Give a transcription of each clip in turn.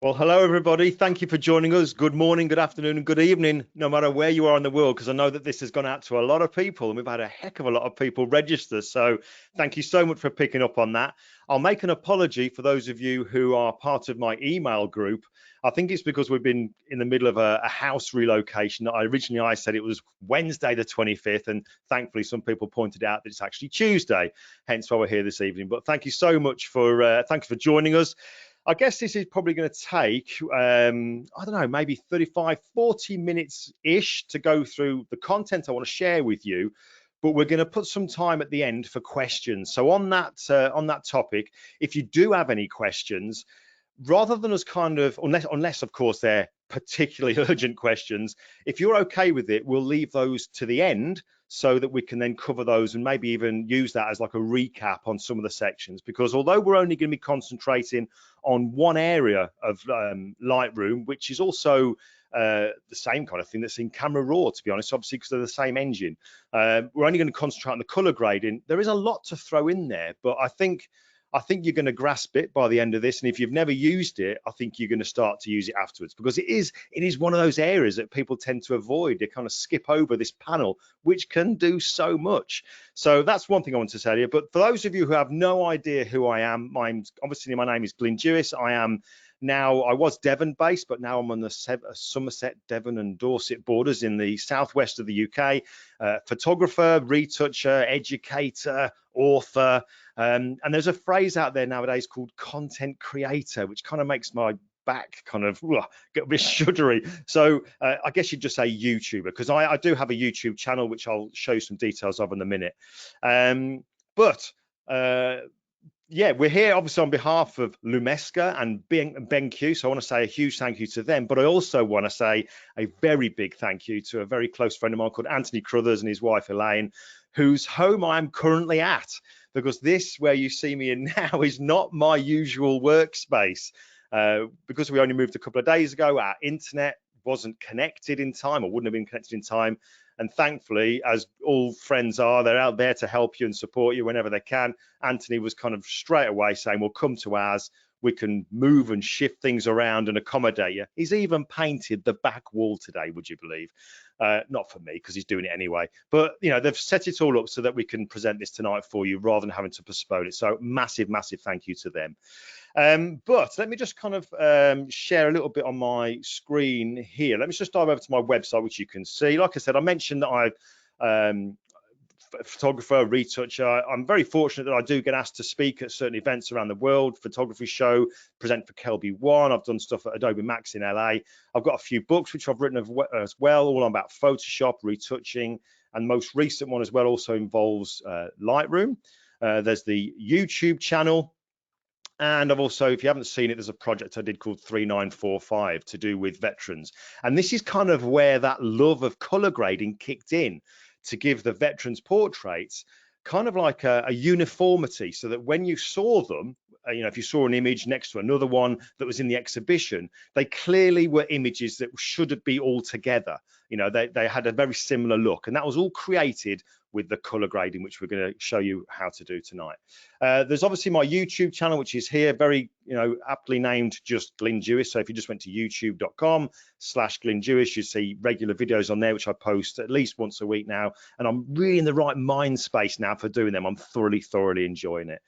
Well, hello, everybody. Thank you for joining us. Good morning, good afternoon, and good evening, no matter where you are in the world, because I know that this has gone out to a lot of people and we've had a heck of a lot of people register. So thank you so much for picking up on that. I'll make an apology for those of you who are part of my email group. I think it's because we've been in the middle of a house relocation. I said it was Wednesday the 25th, and thankfully some people pointed out that it's actually Tuesday, hence why we're here this evening. But thank you so much for joining us. I guess this is probably going to take, I don't know, maybe 35, 40 minutes-ish to go through the content I want to share with you, but we're going to put some time at the end for questions. So on that topic, if you do have any questions, rather than us kind of, unless of course they're particularly urgent questions, if you're okay with it, we'll leave those to the end so that we can then cover those and maybe even use that as like a recap on some of the sections. Because although we're only going to be concentrating on one area of Lightroom, which is also the same kind of thing that's in Camera Raw, to be honest, obviously because they're the same engine. We're only going to concentrate on the color grading. There is a lot to throw in there, but I think you're going to grasp it by the end of this. And if you've never used it, I think you're going to start to use it afterwards, because it is one of those areas that people tend to avoid. They kind of skip over this panel, which can do so much. So that's one thing I want to tell you. But for those of you who have no idea who I am, my name is Glyn Dewis. I was Devon based, but now I'm on the Somerset, Devon and Dorset borders in the southwest of the UK. Photographer, retoucher, educator, author. And there's a phrase out there nowadays called content creator, which kind of makes my back kind of get a bit shuddery. So I guess you'd just say YouTuber, because I do have a YouTube channel, which I'll show you some details of in a minute. Yeah, we're here obviously on behalf of Lumesca and BenQ, so I want to say a huge thank you to them, but I also want to say a very big thank you to a very close friend of mine called Anthony Crothers and his wife Elaine, whose home I am currently at, because this, where you see me in now, is not my usual workspace. Because we only moved a couple of days ago, our internet wasn't connected in time, or wouldn't have been connected in time. And thankfully, as all friends are, they're out there to help you and support you whenever they can. Anthony was kind of straight away saying, well, come to ours. We can move and shift things around and accommodate you. He's even painted the back wall today, would you believe? Not for me, because he's doing it anyway. But, you know, they've set it all up so that we can present this tonight for you rather than having to postpone it. So massive, massive thank you to them. But let me just kind of share a little bit on my screen here. Let me just dive over to my website, which you can see. Like I said, I mentioned that I'm a photographer, retoucher. I'm very fortunate that I do get asked to speak at certain events around the world, photography show, present for Kelby One. I've done stuff at Adobe Max in LA. I've got a few books which I've written as well, all about Photoshop, retouching, and most recent one as well also involves Lightroom. There's the YouTube channel. And I've also, if you haven't seen it, there's a project I did called 3945 to do with veterans. And this is kind of where that love of color grading kicked in, to give the veterans portraits kind of like a uniformity, so that when you saw them, you know, if you saw an image next to another one that was in the exhibition, they clearly were images that should be all together. You know, they had a very similar look, and that was all created with the color grading, which we're going to show you how to do tonight. There's obviously my YouTube channel, which is here, very, you know, aptly named just Glyn Dewis. So if you just went to youtube.com/Glyn Dewis, you see regular videos on there, which I post at least once a week now. And I'm really in the right mind space now for doing them. I'm thoroughly enjoying it.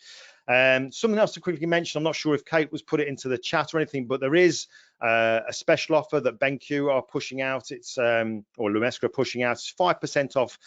Something else to quickly mention, I'm not sure if Kate was put it into the chat or anything, but there is a special offer that BenQ are pushing out. It's or Lumesca are pushing out. It's 5% off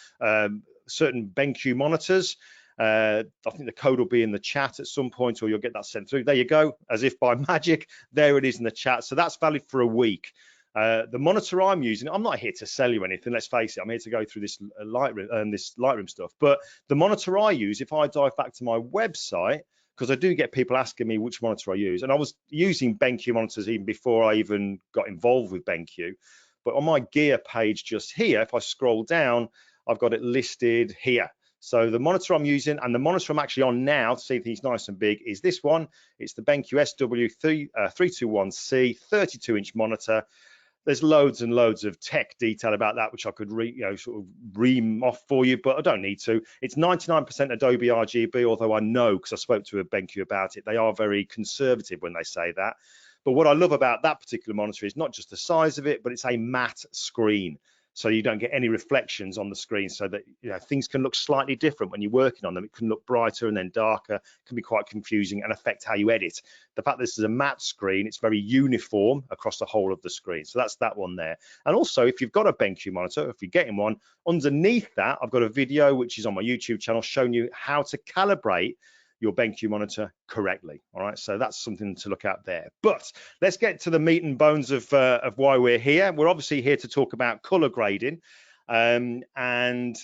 certain BenQ monitors. I think the code will be in the chat at some point, or you'll get that sent through. There you go, as if by magic, there it is in the chat. So that's valid for a week. The monitor I'm using, I'm not here to sell you anything, let's face it, I'm here to go through this Lightroom stuff. But the monitor I use, if I dive back to my website, because I do get people asking me which monitor I use, and I was using BenQ monitors even before I even got involved with BenQ. But on my gear page just here, if I scroll down, I've got it listed here. So the monitor I'm using, and the monitor I'm actually on now to see if he's nice and big, is this one. It's the BenQ SW321C 32-inch monitor. There's loads and loads of tech detail about that, which I could sort of ream off for you, but I don't need to. It's 99% Adobe RGB, although I know, because I spoke to a BenQ about it, they are very conservative when they say that. But what I love about that particular monitor is not just the size of it, but it's a matte screen. So you don't get any reflections on the screen, so that things can look slightly different when you're working on them. It can look brighter and then darker, it can be quite confusing and affect how you edit. The fact that this is a matte screen, it's very uniform across the whole of the screen. So that's that one there. And also, if you've got a BenQ monitor, if you're getting one, underneath that, I've got a video which is on my YouTube channel showing you how to calibrate your BenQ monitor correctly. All right, so that's something to look at there. But let's get to the meat and bones of why we're here. We're obviously here to talk about color grading, and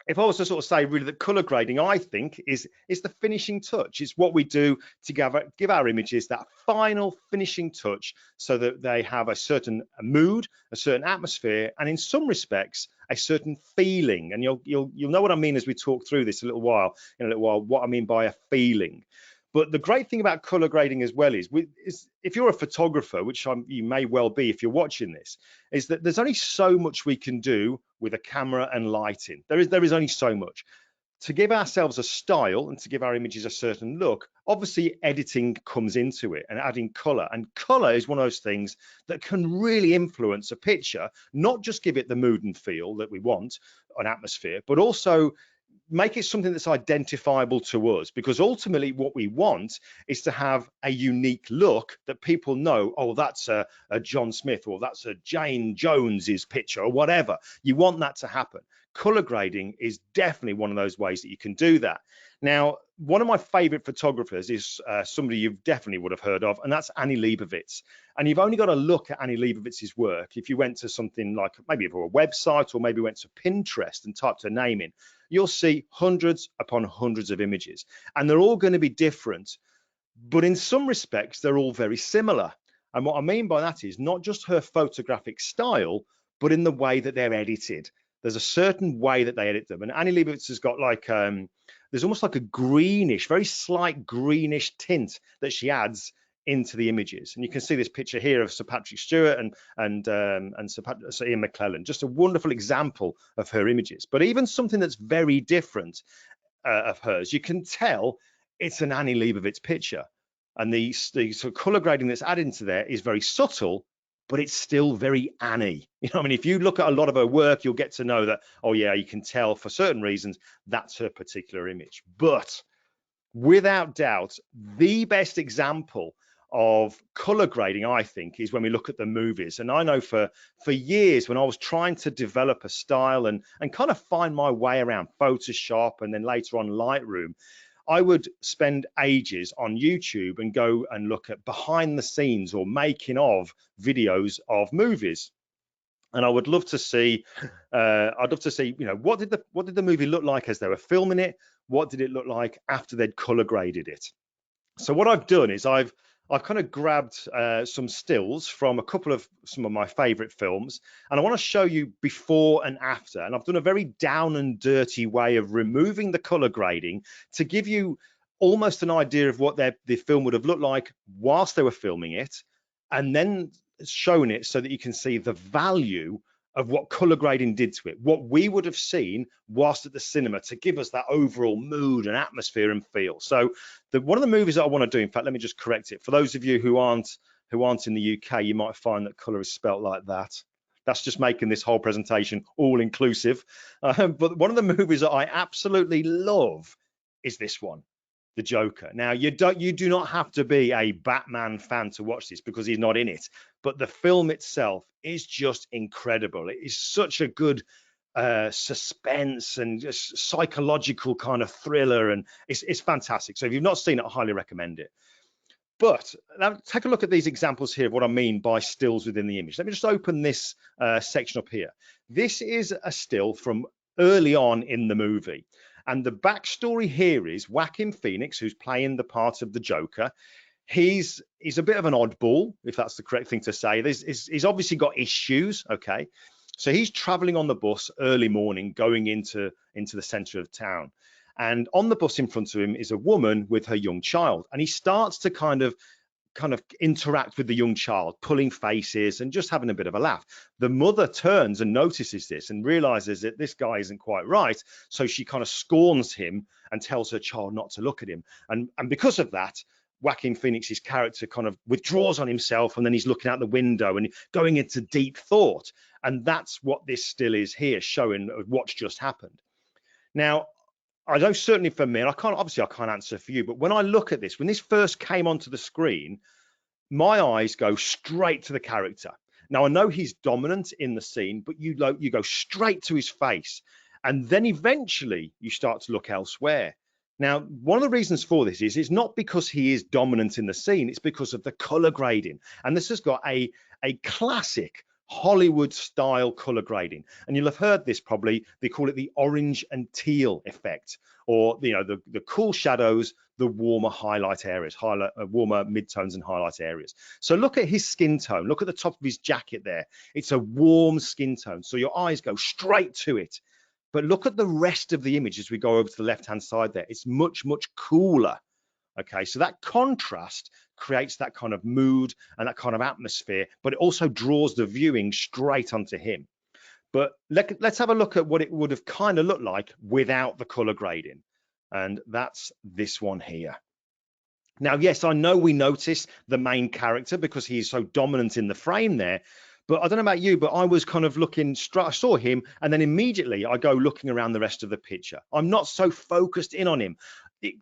if I was to sort of say really that color grading, I think is the finishing touch. It's what we do to give our images that final finishing touch, so that they have a certain mood, a certain atmosphere, and in some respects a certain feeling. And you'll know what I mean as we talk through this in a little while, what I mean by a feeling. But the great thing about color grading as well is if you're a photographer, which you may well be if you're watching this, is that there's only so much we can do with a camera and lighting. There is only so much. To give ourselves a style and to give our images a certain look, obviously editing comes into it and adding color. And color is one of those things that can really influence a picture, not just give it the mood and feel that we want, an atmosphere, but also make it something that's identifiable to us, because ultimately what we want is to have a unique look that people know, oh, that's a John Smith, or that's a Jane Jones's picture, or whatever. You want that to happen. Color grading is definitely one of those ways that you can do that. Now, one of my favorite photographers is somebody you definitely would have heard of, and that's Annie Leibovitz. And you've only got to look at Annie Leibovitz's work. If you went to something like maybe for a website, or maybe went to Pinterest and typed her name in, you'll see hundreds upon hundreds of images, and they're all going to be different, but in some respects they're all very similar. And what I mean by that is not just her photographic style, but in the way that they're edited. There's a certain way that they edit them, and Annie Leibovitz has got like there's almost like a greenish, very slight greenish tint that she adds into the images. And you can see this picture here of Sir Patrick Stewart and Sir Ian McClellan, just a wonderful example of her images. But even something that's very different of hers, you can tell it's an Annie Leibovitz picture. And the sort of color grading that's added into there is very subtle, but it's still very Annie. I mean, if you look at a lot of her work, you'll get to know that, oh yeah, you can tell for certain reasons that's her particular image. But without doubt, the best example of color grading, I think, is when we look at the movies. And I know for years, when I was trying to develop a style and kind of find my way around Photoshop and then later on Lightroom, I would spend ages on YouTube and go and look at behind the scenes or making of videos of movies. And I would love to see, what did the movie look like as they were filming it? What did it look like after they'd color graded it? So what I've done is I've kind of grabbed some stills from some of my favorite films, and I want to show you before and after. And I've done a very down and dirty way of removing the color grading to give you almost an idea of what the film would have looked like whilst they were filming it, and then showing it so that you can see the value of what color grading did to it, what we would have seen whilst at the cinema to give us that overall mood and atmosphere and feel. So one of the movies that I want to do, in fact, let me just correct it. For those of you who aren't in the UK, you might find that color is spelt like that. That's just making this whole presentation all inclusive. But one of the movies that I absolutely love is this one, The Joker. Now, you do not have to be a Batman fan to watch this, because he's not in it, but the film itself is just incredible. It is such a good suspense and just psychological kind of thriller, and it's fantastic. So if you've not seen it, I highly recommend it. But now take a look at these examples here of what I mean by stills within the image. Let me just open this section up here. This is a still from early on in the movie. And the backstory here is Joaquin Phoenix, who's playing the part of the Joker. He's a bit of an oddball, if that's the correct thing to say. He's obviously got issues, okay? So he's traveling on the bus early morning, going into the center of town. And on the bus in front of him is a woman with her young child. And he starts to kind of interact with the young child, pulling faces and just having a bit of a laugh. The mother turns and notices this and realizes that this guy isn't quite right. So she kind of scorns him and tells her child not to look at him. And because of that, Joaquin Phoenix's character kind of withdraws on himself, and then he's looking out the window and going into deep thought. And that's what this still is here, showing what's just happened. Now, I know certainly for me, and I can't answer for you, but when I look at this, when this first came onto the screen, my eyes go straight to the character. Now, I know he's dominant in the scene, but you go straight to his face, and then eventually you start to look elsewhere. Now, one of the reasons for this is it's not because he is dominant in the scene, it's because of the color grading. And this has got a classic Hollywood style color grading. And you'll have heard this probably, they call it the orange and teal effect, or the cool shadows, the warmer highlight areas, warmer midtones and highlight areas. So look at his skin tone, look at the top of his jacket there. It's a warm skin tone, so your eyes go straight to it. But look at the rest of the image as we go over to the left-hand side there. It's much, much cooler. Okay, so that contrast creates that kind of mood and that kind of atmosphere, but it also draws the viewing straight onto him. But let's have a look at what it would have kind of looked like without the color grading. And that's this one here. Now, yes, I know we notice the main character because he's so dominant in the frame there. But I don't know about you, but I was kind of looking, I saw him, and then immediately I go looking around the rest of the picture. I'm not so focused in on him.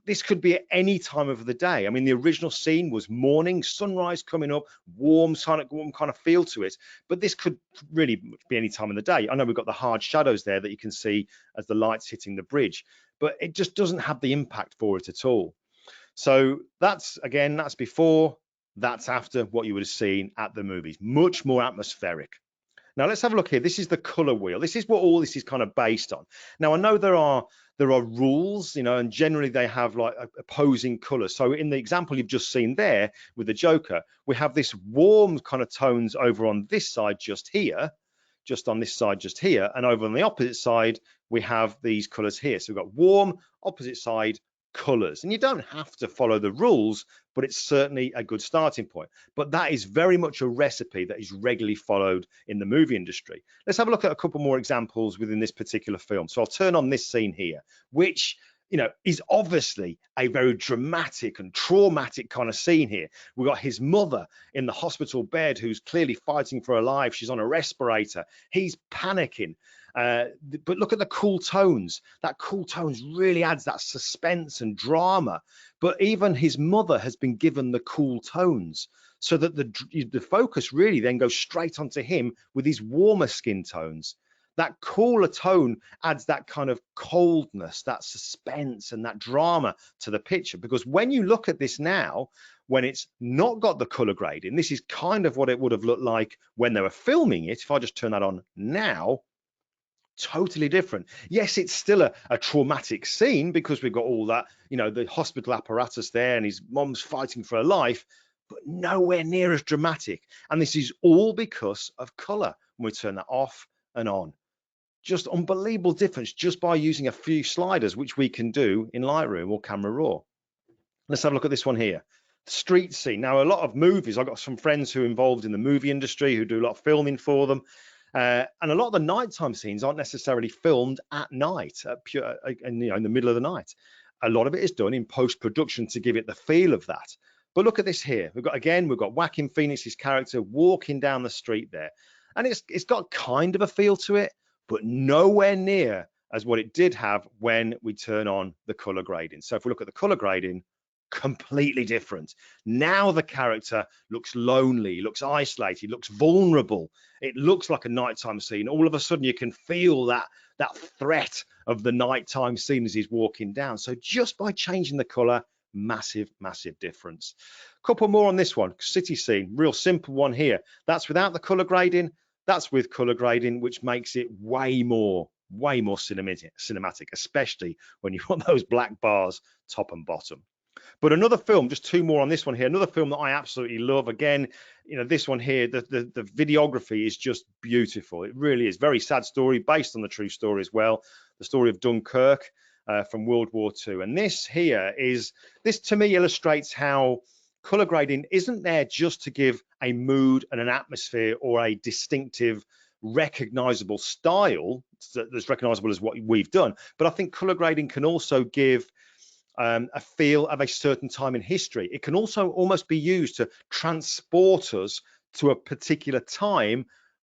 This could be at any time of the day. I mean, the original scene was morning, sunrise coming up, warm kind of feel to it. But this could really be any time of the day. I know we've got the hard shadows there that you can see as the light's hitting the bridge, but it just doesn't have the impact for it at all. So that's before, that's after what you would have seen at the movies. Much more atmospheric. Now let's have a look here. This is the color wheel. This is what all this is kind of based on. Now I know there are rules, and generally they have like opposing colors. So in the example you've just seen there with the Joker, we have this warm kind of tones over on this side just here, just on this side just here, and over on the opposite side we have these colors here. So we've got warm, opposite side, colors. And you don't have to follow the rules, but it's certainly a good starting point. But that is very much a recipe that is regularly followed in the movie industry. Let's have a look at a couple more examples within this particular film. So I'll turn on this scene here, which is obviously a very dramatic and traumatic kind of scene here. We've got his mother in the hospital bed who's clearly fighting for her life. She's on a respirator. He's panicking. But look at the cool tones. That cool tones really adds that suspense and drama. But even his mother has been given the cool tones, so that the focus really then goes straight onto him with his warmer skin tones. That cooler tone adds that kind of coldness, that suspense and that drama to the picture. Because when you look at this now, when it's not got the color grading, this is kind of what it would have looked like when they were filming it. If I just turn that on now, totally different. Yes, it's still a traumatic scene because we've got all that, the hospital apparatus there and his mom's fighting for her life, but nowhere near as dramatic. And this is all because of color. When we turn that off and on, just unbelievable difference just by using a few sliders, which we can do in Lightroom or Camera Raw. Let's have a look at this one here. The street scene. Now, a lot of movies, I've got some friends who are involved in the movie industry who do a lot of filming for them. And a lot of the nighttime scenes aren't necessarily filmed at night, in the middle of the night. A lot of it is done in post-production to give it the feel of that. But look at this here. We've got Joaquin Phoenix's character walking down the street there, and it's got kind of a feel to it, but nowhere near as what it did have when we turn on the color grading. So if we look at the color grading, completely different. Now the character looks lonely, looks isolated, looks vulnerable. It looks like a nighttime scene. All of a sudden you can feel that threat of the nighttime scene as he's walking down. So just by changing the color, massive difference. Couple more on this one. City scene, real simple one here. That's without the color grading. That's with color grading, which makes it way more cinematic, especially when you want those black bars top and bottom. But another film, just two more on this one here, another film that I absolutely love. Again, this one here, the videography is just beautiful. It really is. Very sad story based on the true story as well. The story of Dunkirk from World War II. And this to me illustrates how color grading isn't there just to give a mood and an atmosphere or a distinctive, recognizable style that's recognizable as what we've done. But I think color grading can also give a feel of a certain time in history. It can also almost be used to transport us to a particular time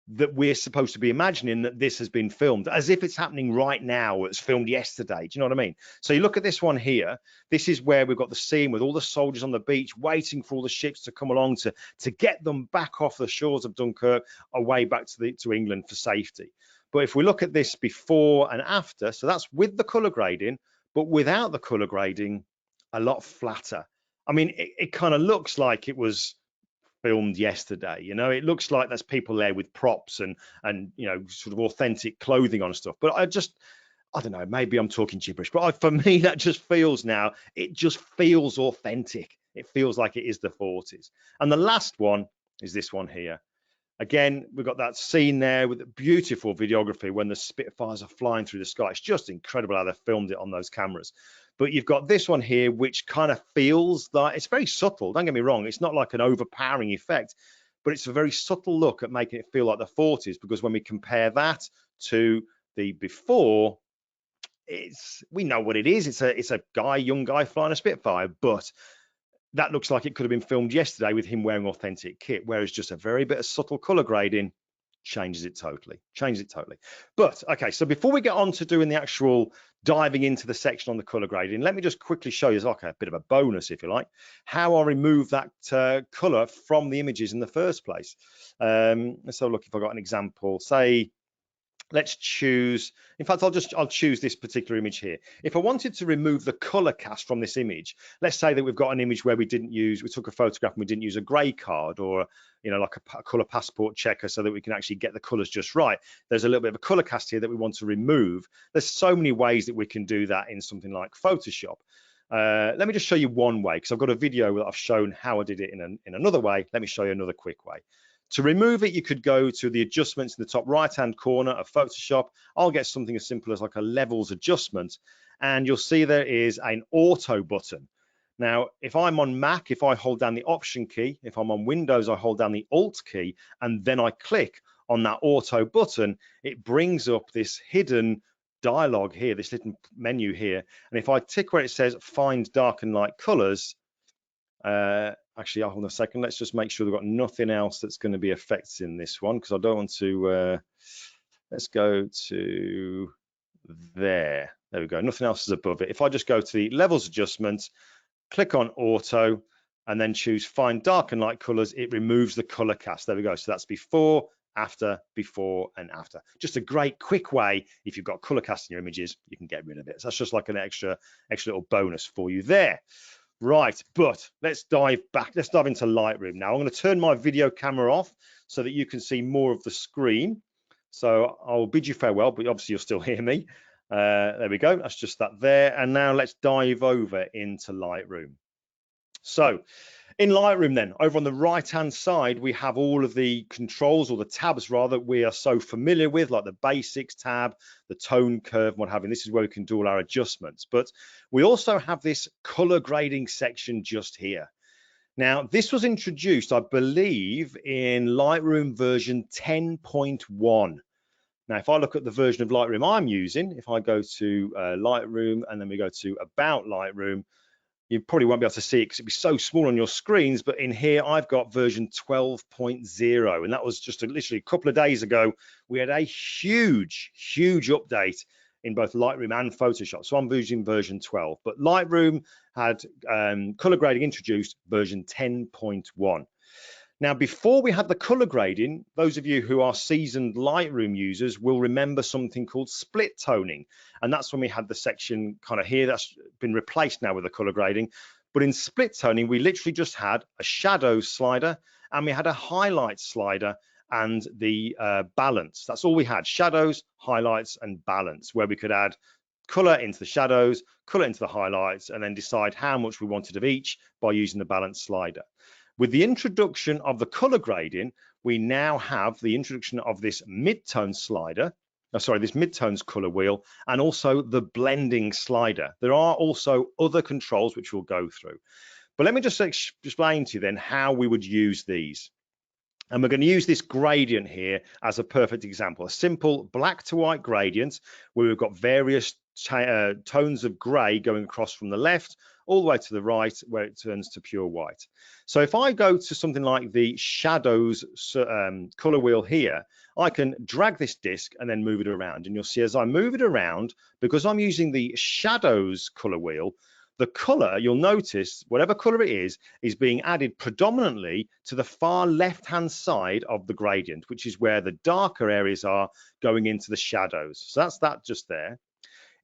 that we're supposed to be imagining that this has been filmed, as if it's happening right now, or it's filmed yesterday. Do you know what I mean? So you look at this one here. This is where we've got the scene with all the soldiers on the beach waiting for all the ships to come along to get them back off the shores of Dunkirk, away back to England for safety. But if we look at this before and after, so that's with the color grading, but without the color grading, a lot flatter. I mean, it kind of looks like it was filmed yesterday. You know, it looks like there's people there with props and you know, sort of authentic clothing on and stuff. But I don't know, maybe I'm talking gibberish, but for me, that just feels now, it just feels authentic. It feels like it is the 40s. And the last one is this one here. Again, we've got that scene there with the beautiful videography when the Spitfires are flying through the sky. It's just incredible how they filmed it on those cameras. But you've got this one here, which kind of feels like, it's very subtle. Don't get me wrong. It's not like an overpowering effect, but it's a very subtle look at making it feel like the 40s, because when we compare that to the before, we know what it is. It's a young guy flying a Spitfire, but that looks like it could have been filmed yesterday with him wearing authentic kit, whereas just a very bit of subtle color grading changes it totally. But okay, so before we get on to doing the actual diving into the section on the color grading, let me just quickly show you, like a bit of a bonus, if you like, how I remove that color from the images in the first place. Let's have a look if I've got an example. Say, let's choose, in fact, I'll choose this particular image here. If I wanted to remove the color cast from this image, let's say that we've got an image where we took a photograph and we didn't use a gray card, or, you know, like a color passport checker, so that we can actually get the colors just right. There's a little bit of a color cast here that we want to remove. There's so many ways that we can do that in something like Photoshop. Let me just show you one way, because I've got a video that I've shown how I did it in another way. Let me show you another quick way. To remove it, you could go to the adjustments in the top right-hand corner of Photoshop. I'll get something as simple as like a levels adjustment, and you'll see there is an auto button. Now, if I'm on Mac, if I hold down the Option key, if I'm on Windows, I hold down the Alt key, and then I click on that auto button, it brings up this hidden dialog here, this little menu here. And if I tick where it says Find Dark and Light Colors, actually, hold on a second. Let's just make sure we've got nothing else that's going to be affecting this one, because I don't want to. Let's go to there. There we go. Nothing else is above it. If I just go to the levels adjustment, click on auto, and then choose Find Dark and Light Colors, it removes the color cast. There we go. So that's before, after, before, and after. Just a great quick way. If you've got color cast in your images, you can get rid of it. So that's just like an extra little bonus for you there. Right, but let's dive into Lightroom now. I'm going to turn my video camera off so that you can see more of the screen. So I'll bid you farewell, but obviously you'll still hear me. There we go, that's just that there. And now let's dive over into Lightroom. So in Lightroom then, over on the right-hand side, we have all of the controls, or the tabs rather, we are so familiar with, like the Basics tab, the Tone Curve, what have you. This is where we can do all our adjustments. But we also have this color grading section just here. Now, this was introduced, I believe, in Lightroom version 10.1. Now, if I look at the version of Lightroom I'm using, if I go to Lightroom and then we go to About Lightroom, you probably won't be able to see it because it'd be so small on your screens, but in here I've got version 12.0, and that was just literally a couple of days ago. We had a huge update in both Lightroom and Photoshop, so I'm using version 12, but Lightroom had color grading introduced version 10.1. Now, before we had the color grading, those of you who are seasoned Lightroom users will remember something called split toning. And that's when we had the section kind of here that's been replaced now with the color grading. But in split toning, we literally just had a shadow slider and we had a highlight slider and the balance. That's all we had: shadows, highlights, and balance, where we could add color into the shadows, color into the highlights, and then decide how much we wanted of each by using the balance slider. With the introduction of the color grading, we now have the introduction of this midtone slider, this midtones color wheel, and also the blending slider. There are also other controls which we'll go through. But let me just explain to you then how we would use these. And we're going to use this gradient here as a perfect example, a simple black to white gradient where we've got various tones of grey going across from the left all the way to the right, where it turns to pure white. So if I go to something like the shadows color wheel here, I can drag this disc and then move it around, and you'll see as I move it around, because I'm using the shadows color wheel, the color, you'll notice whatever color it is being added predominantly to the far left hand side of the gradient, which is where the darker areas are going into the shadows. So that's that just there.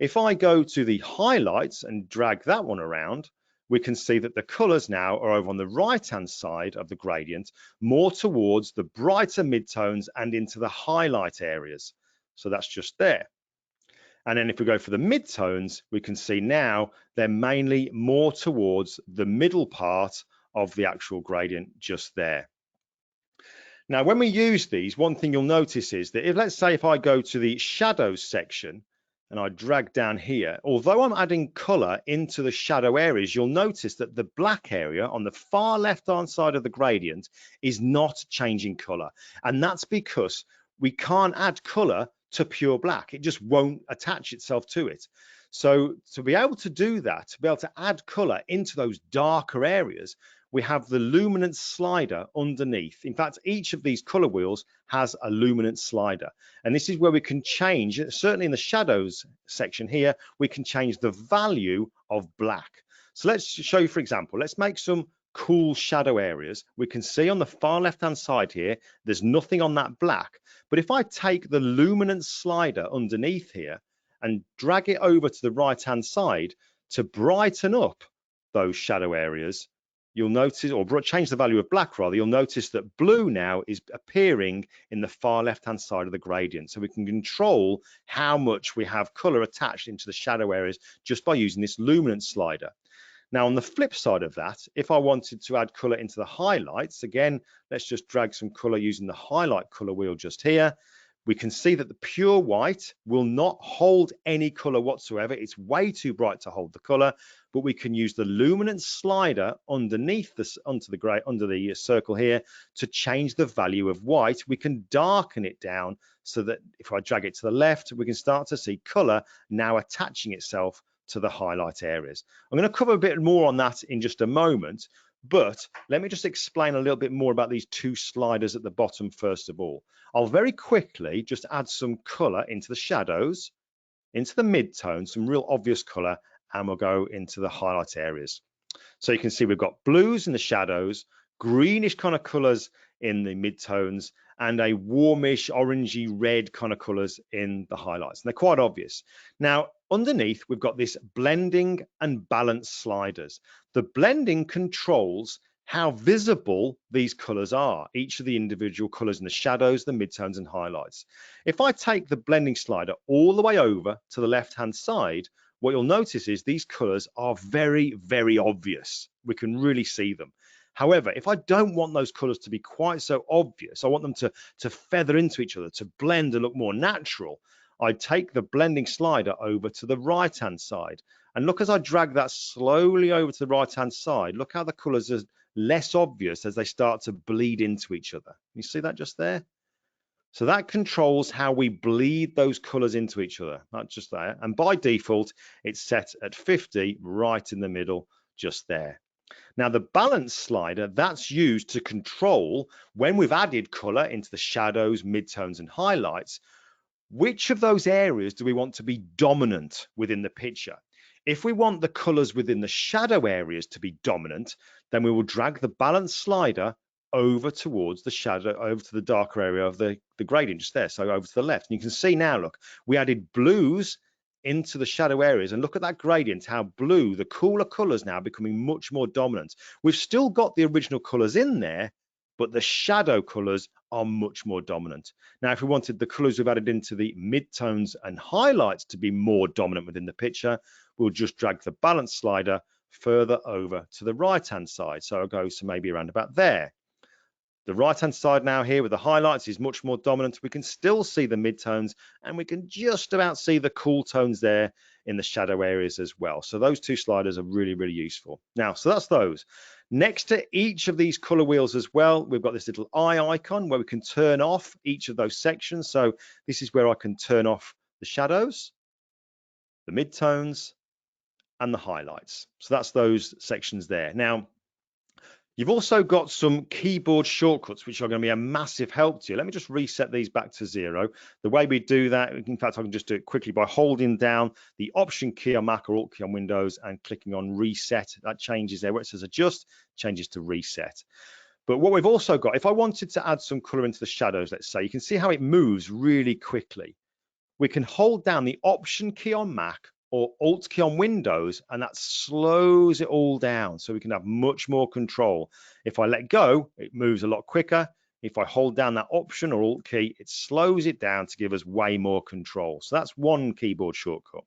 If I go to the highlights and drag that one around, we can see that the colors now are over on the right hand side of the gradient, more towards the brighter midtones and into the highlight areas. So that's just there. And then if we go for the midtones, we can see now they're mainly more towards the middle part of the actual gradient just there. Now, when we use these, one thing you'll notice is that let's say if I go to the shadows section and I drag down here, although I'm adding color into the shadow areas, you'll notice that the black area on the far left-hand side of the gradient is not changing color. And that's because we can't add color to pure black. It just won't attach itself to it. So to be able to do that, to be able to add color into those darker areas, we have the luminance slider underneath. In fact, each of these color wheels has a luminance slider. And this is where we can change, certainly in the shadows section here, we can change the value of black. So let's show you, for example, let's make some cool shadow areas. We can see on the far left-hand side here, there's nothing on that black. But if I take the luminance slider underneath here and drag it over to the right-hand side to brighten up those shadow areas, you'll notice, or change the value of black rather, you'll notice that blue now is appearing in the far left-hand side of the gradient. So we can control how much we have color attached into the shadow areas just by using this luminance slider. Now, on the flip side of that, if I wanted to add color into the highlights, again, let's just drag some color using the highlight color wheel just here. We can see that the pure white will not hold any color whatsoever. It's way too bright to hold the color, but we can use the luminance slider underneath this, under the circle here, to change the value of white. We can darken it down so that if I drag it to the left, we can start to see color now attaching itself to the highlight areas. I'm going to cover a bit more on that in just a moment, but let me just explain a little bit more about these two sliders at the bottom first of all. I'll very quickly just add some color into the shadows, into the midtones, some real obvious color, and we'll go into the highlight areas. So you can see we've got blues in the shadows, greenish kind of colors in the midtones, and a warmish orangey red kind of colors in the highlights. And they're quite obvious. Now, underneath, we've got this blending and balance sliders. The blending controls how visible these colors are, each of the individual colors in the shadows, the midtones, and highlights. If I take the blending slider all the way over to the left-hand side, what you'll notice is these colors are very, very obvious. We can really see them. However, if I don't want those colors to be quite so obvious, I want them to feather into each other, to blend and look more natural, I take the blending slider over to the right-hand side. And look, as I drag that slowly over to the right-hand side, look how the colors are less obvious as they start to bleed into each other. You see that just there? So that controls how we bleed those colors into each other, not just there. And by default, it's set at 50 right in the middle, just there. Now, the balance slider, that's used to control when we've added color into the shadows, midtones, and highlights, which of those areas do we want to be dominant within the picture? If we want the colors within the shadow areas to be dominant, then we will drag the balance slider over towards the shadow, over to the darker area of the gradient just there, so over to the left. And you can see now, look, we added blues into the shadow areas, and look at that gradient, how blue, the cooler colors now becoming much more dominant. We've still got the original colors in there, but the shadow colors are much more dominant. Now, if we wanted the colors we've added into the midtones and highlights to be more dominant within the picture, we'll just drag the balance slider further over to the right-hand side. So it goes to maybe around about there. The right-hand side now here with the highlights is much more dominant. We can still see the midtones, and we can just about see the cool tones there in the shadow areas as well. So those two sliders are really, really useful. Now, so that's those. Next to each of these color wheels as well, we've got this little eye icon where we can turn off each of those sections. So this is where I can turn off the shadows. the midtones, and the highlights. So that's those sections there. Now, you've also got some keyboard shortcuts, which are going to be a massive help to you. Let me just reset these back to 0. The way we do that, in fact, I can just do it quickly by holding down the Option key on Mac or Alt key on Windows and clicking on Reset. That changes there. Where it says Adjust, changes to Reset. But what we've also got, if I wanted to add some color into the shadows, let's say, you can see how it moves really quickly. We can hold down the Option key on Mac or Alt key on Windows, and that slows it all down so we can have much more control. If I let go, it moves a lot quicker. If I hold down that Option or Alt key, it slows it down to give us way more control. So that's one keyboard shortcut.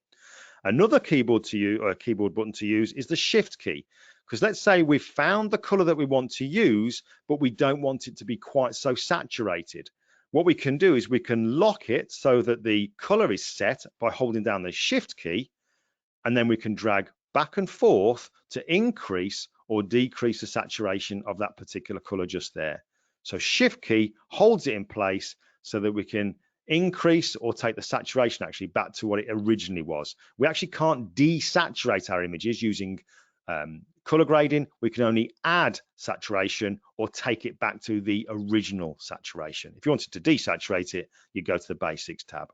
Another keyboard button to use is the Shift key, because let's say we've found the color that we want to use, but we don't want it to be quite so saturated. What we can do is we can lock it so that the color is set by holding down the Shift key, and then we can drag back and forth to increase or decrease the saturation of that particular color just there. So Shift key holds it in place so that we can increase or take the saturation actually back to what it originally was. We actually can't desaturate our images using color grading. We can only add saturation or take it back to the original saturation. If you wanted to desaturate it, you go to the Basics tab.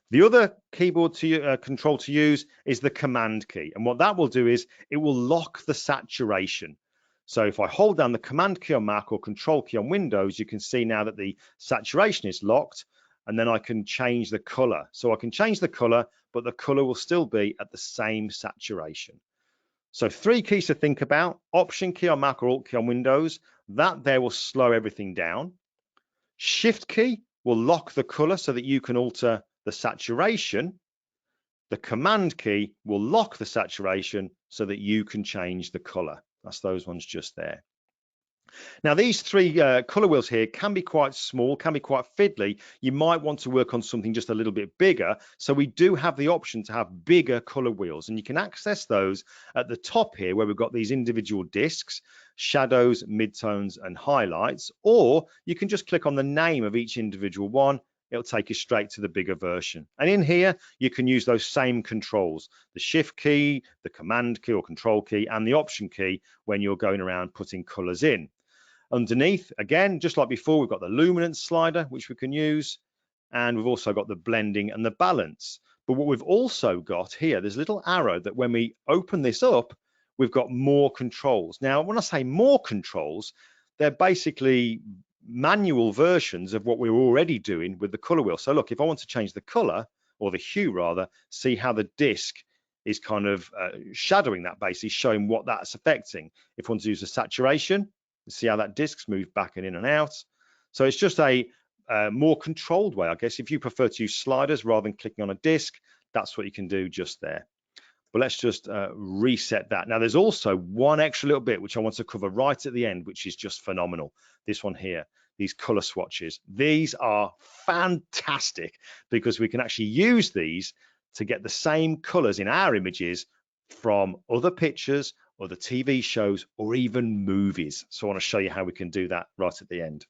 The other keyboard control to use is the Command key, and what that will do is it will lock the saturation. So if I hold down the Command key on Mac or Control key on Windows, you can see now that the saturation is locked, and then I can change the color. So I can change the color, but the color will still be at the same saturation. So 3 keys to think about: Option key on Mac or Alt key on Windows, that there will slow everything down. Shift key will lock the color so that you can alter the saturation. The Command key will lock the saturation so that you can change the color. That's those ones just there. Now, these 3 color wheels here can be quite small, can be quite fiddly. You might want to work on something just a little bit bigger. So we do have the option to have bigger color wheels, and you can access those at the top here where we've got these individual discs, shadows, midtones, and highlights, or you can just click on the name of each individual one. It'll take you straight to the bigger version. And in here, you can use those same controls, the Shift key, the Command key or Control key, and the Option key when you're going around putting colors in. Underneath, again, just like before, we've got the luminance slider, which we can use, and we've also got the blending and the balance. But what we've also got here, there's a little arrow that when we open this up, we've got more controls. Now, when I say more controls, they're basically manual versions of what we were already doing with the color wheel. So look, if I want to change the color, or the hue rather, see how the disc is kind of shadowing that, basically showing what that's affecting. If I want to use the saturation, see how that disc's moved back and in and out. So it's just a more controlled way, I guess. If you prefer to use sliders rather than clicking on a disc, that's what you can do just there. But let's just reset that. Now, there's also one extra little bit which I want to cover right at the end, which is just phenomenal. This one here, these color swatches. These are fantastic because we can actually use these to get the same colors in our images from other pictures, other TV shows, or even movies. So I want to show you how we can do that right at the end.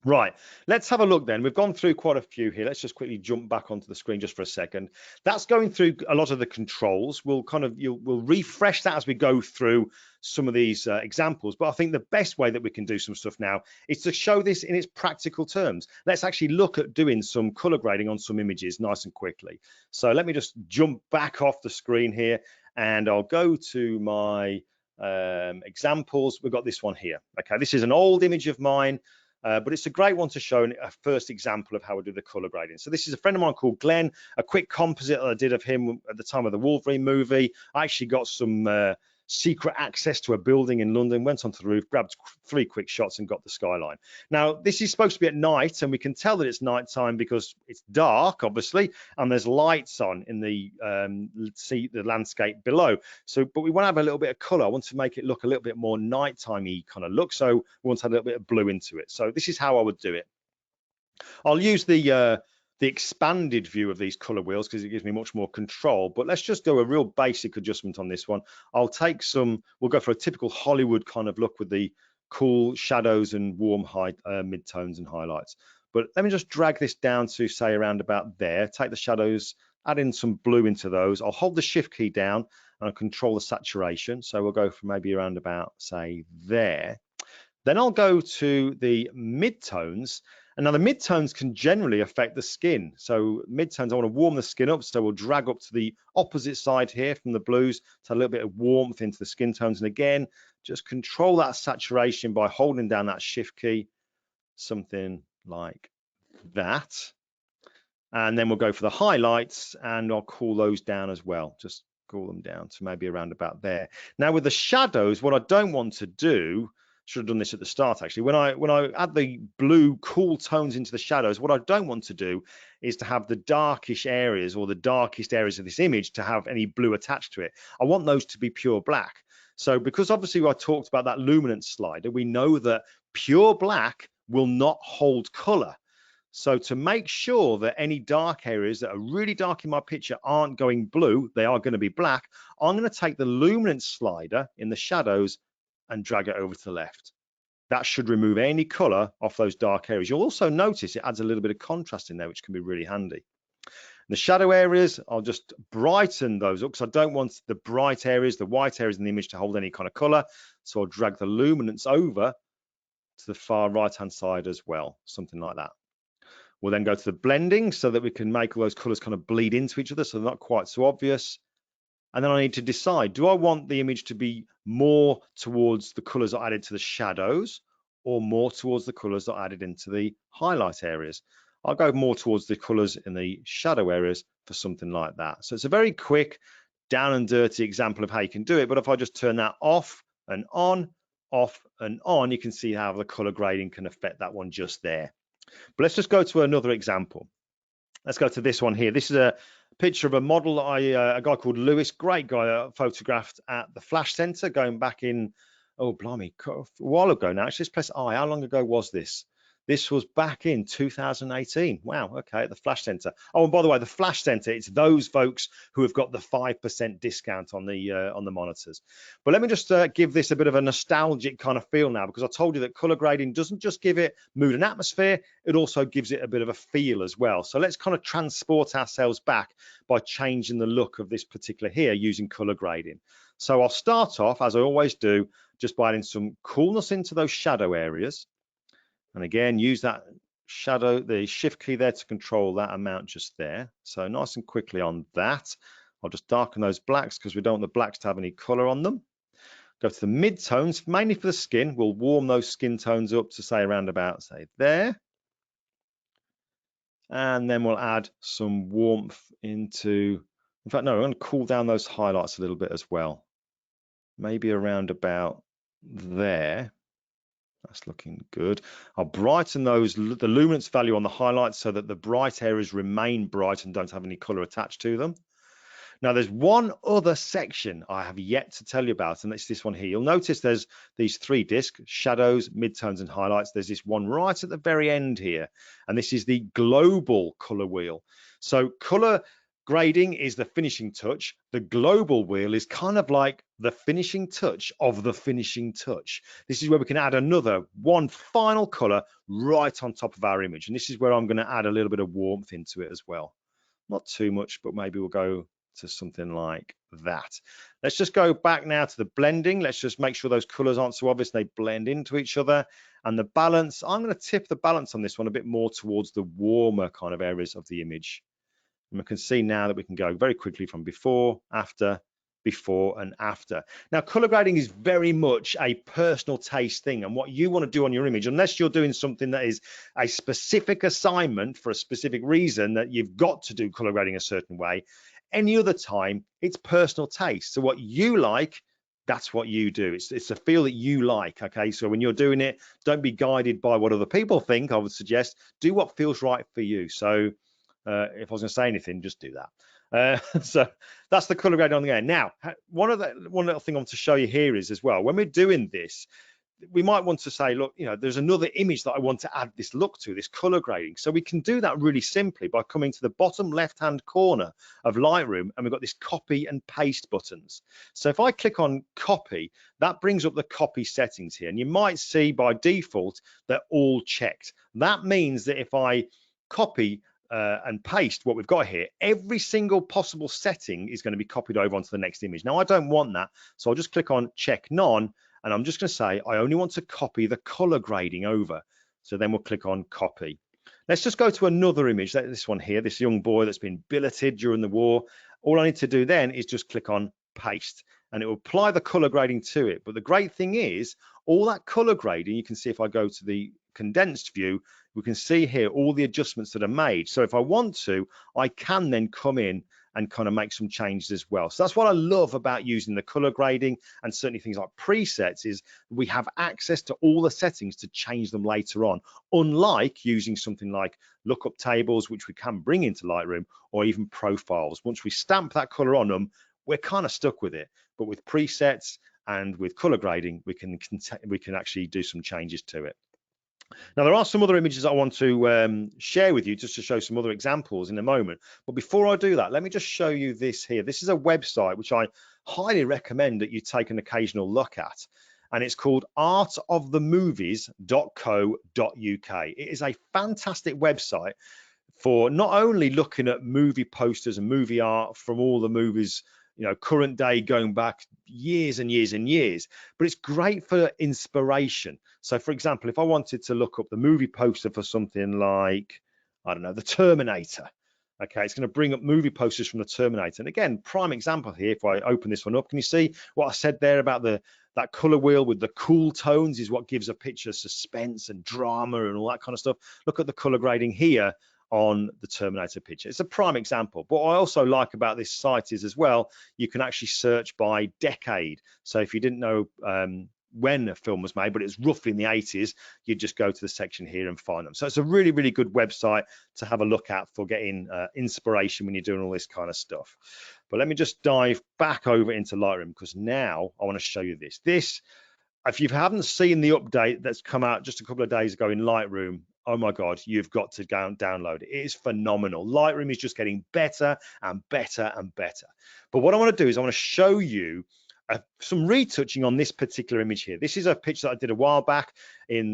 Right, let's have a look then. We've gone through quite a few here. Let's just quickly jump back onto the screen just for a second. That's going through a lot of the controls. We'll refresh that as we go through some of these examples. But I think the best way that we can do some stuff now is to show this in its practical terms. Let's actually look at doing some color grading on some images nice and quickly. So let me just jump back off the screen here, and I'll go to my examples. We've got this one here. Okay, this is an old image of mine. But it's a great one to show a first example of how we do the color grading. So this is a friend of mine called Glenn, a quick composite that I did of him at the time of the Wolverine movie. I actually got some secret access to a building in London, went onto the roof, grabbed 3 quick shots and got the skyline. Now, this is supposed to be at night, and we can tell that it's nighttime because it's dark, obviously, and there's lights on in the landscape below. So, but we want to have a little bit of color. I want to make it look a little bit more nighttime-y kind of look. So we want to have a little bit of blue into it. So this is how I would do it. I'll use the expanded view of these color wheels because it gives me much more control, but let's just do a real basic adjustment on this one. We'll go for a typical Hollywood kind of look with the cool shadows and warm midtones and highlights. But let me just drag this down to say around about there, take the shadows add in some blue into those. I'll hold the shift key down and I'll control the saturation. So we'll go from maybe around about, say, there. Then I'll go to the midtones. And now the midtones can generally affect the skin. So midtones, I want to warm the skin up. So we'll drag up to the opposite side here from the blues to a little bit of warmth into the skin tones. And again, just control that saturation by holding down that shift key, something like that. And then we'll go for the highlights and I'll cool those down as well. Just cool them down to maybe around about there. Now with the shadows, what I don't want to do, should have done this at the start actually, when I add the blue cool tones into the shadows, what I don't want to do is to have the darkish areas or the darkest areas of this image to have any blue attached to it. I want those to be pure black. So because obviously I talked about that luminance slider, we know that pure black will not hold color. So to make sure that any dark areas that are really dark in my picture aren't going blue, they are going to be black, I'm going to take the luminance slider in the shadows and drag it over to the left. That should remove any color off those dark areas. You'll also notice it adds a little bit of contrast in there, which can be really handy. The shadow areas, I'll just brighten those up because I don't want the bright areas, the white areas in the image to hold any kind of color. So I'll drag the luminance over to the far right-hand side as well, something like that. We'll then go to the blending so that we can make all those colors kind of bleed into each other so they're not quite so obvious. And then I need to decide, do I want the image to be more towards the colors I added to the shadows or more towards the colors that I added into the highlight areas? I'll go more towards the colors in the shadow areas for something like that. So it's a very quick, down and dirty example of how you can do it. But if I just turn that off and on, you can see how the color grading can affect that one just there. But let's just go to another example. Let's go to this one here. This is a picture of a model a guy called Lewis, great guy, photographed at the Flash Center going back in, oh blimey, a while ago now. Actually, let's press I. How long ago was this? This was back in 2018. Wow, okay, at the Flash Center. Oh, and by the way, the Flash Center, it's those folks who have got the 5% discount on the monitors. But let me just give this a bit of a nostalgic kind of feel now, because I told you that color grading doesn't just give it mood and atmosphere, it also gives it a bit of a feel as well. So let's kind of transport ourselves back by changing the look of this particular here using color grading. So I'll start off, as I always do, just by adding some coolness into those shadow areas. And again, use that shadow, the shift key there to control that amount just there. So nice and quickly on that. I'll just darken those blacks because we don't want the blacks to have any color on them. Go to the mid-tones, mainly for the skin. We'll warm those skin tones up to say around about, say, there. And then we'll add some warmth into, in fact, no, I'm going to cool down those highlights a little bit as well. Maybe around about there. That's looking good. I'll brighten those, the luminance value on the highlights so that the bright areas remain bright and don't have any color attached to them. Now there's one other section I have yet to tell you about, and it's this one here. You'll notice there's these three discs, shadows, midtones, and highlights. There's this one right at the very end here, and this is the global color wheel. So color grading is the finishing touch. The global wheel is kind of like the finishing touch of the finishing touch. This is where we can add one final color right on top of our image. And this is where I'm going to add a little bit of warmth into it as well. Not too much, but maybe we'll go to something like that. Let's just go back now to the blending. Let's just make sure those colors aren't so obvious. They blend into each other. And the balance, I'm going to tip the balance on this one a bit more towards the warmer kind of areas of the image. And we can see now that we can go very quickly from before, after, before, and after. Now, color grading is very much a personal taste thing, and what you want to do on your image, unless you're doing something that is a specific assignment for a specific reason that you've got to do color grading a certain way, any other time, it's personal taste. So what you like, that's what you do. It's a feel that you like, okay? So when you're doing it, don't be guided by what other people think. I would suggest do what feels right for you. So if I was going to say anything, just do that. So that's the color grading on the end. Now, one little thing I want to show you here is as well, when we're doing this, we might want to say, look, you know, there's another image that I want to add this look to, this color grading. So we can do that really simply by coming to the bottom left-hand corner of Lightroom, and we've got this copy and paste buttons. So if I click on copy, that brings up the copy settings here. And you might see by default, they're all checked. That means that if I copy and paste what we've got here, every single possible setting is going to be copied over onto the next image. Now, I don't want that, so I'll just click on check none, and I'm just going to say I only want to copy the color grading over. So then we'll click on copy. Let's just go to another image, this one here, this young boy that's been billeted during the war. All I need to do then is just click on paste, and it will apply the color grading to it. But the great thing is, all that color grading, you can see if I go to the condensed view, we can see here all the adjustments that are made. So if I want to, I can then come in and kind of make some changes as well. So that's what I love about using the color grading, and certainly things like presets, is we have access to all the settings to change them later on, unlike using something like lookup tables, which we can bring into Lightroom, or even profiles. Once we stamp that color on them, we're kind of stuck with it. But with presets and with color grading, we can actually do some changes to it. Now, there are some other images I want to share with you, just to show some other examples in a moment. But before I do that, let me just show you this here. This is a website which I highly recommend that you take an occasional look at, and it's called artofthemovies.co.uk. It is a fantastic website for not only looking at movie posters and movie art from all the movies, you know, current day, going back years and years and years, but it's great for inspiration. So for example, if I wanted to look up the movie poster for something like, I don't know, the Terminator, okay, it's going to bring up movie posters from the Terminator. And again, prime example here, if I open this one up, can you see what I said there about that color wheel with the cool tones is what gives a picture suspense and drama and all that kind of stuff. Look at the color grading here on the Terminator picture. It's a prime example. But what I also like about this site is as well, you can actually search by decade. So if you didn't know when a film was made, but it's roughly in the 80s, you just go to the section here and find them. So it's a really, really good website to have a look at for getting inspiration when you're doing all this kind of stuff. But let me just dive back over into Lightroom, because now I want to show you this. If you haven't seen the update that's come out just a couple of days ago in Lightroom, oh my God, you've got to go and download it. It is phenomenal. Lightroom is just getting better and better and better. But what I want to do is I want to show you some retouching on this particular image here. This is a picture that I did a while back in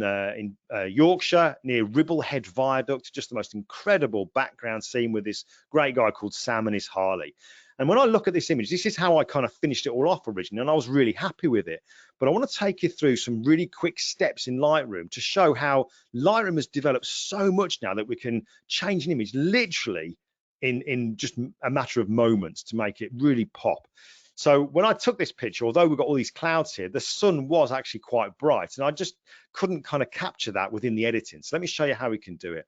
Yorkshire near Ribblehead Viaduct. Just the most incredible background scene with this great guy called Sam and his Harley. And when I look at this image, this is how I kind of finished it all off originally, and I was really happy with it. But I want to take you through some really quick steps in Lightroom to show how Lightroom has developed so much now that we can change an image literally in just a matter of moments to make it really pop. So when I took this picture, although we've got all these clouds here, the sun was actually quite bright, and I just couldn't kind of capture that within the editing. So let me show you how we can do it.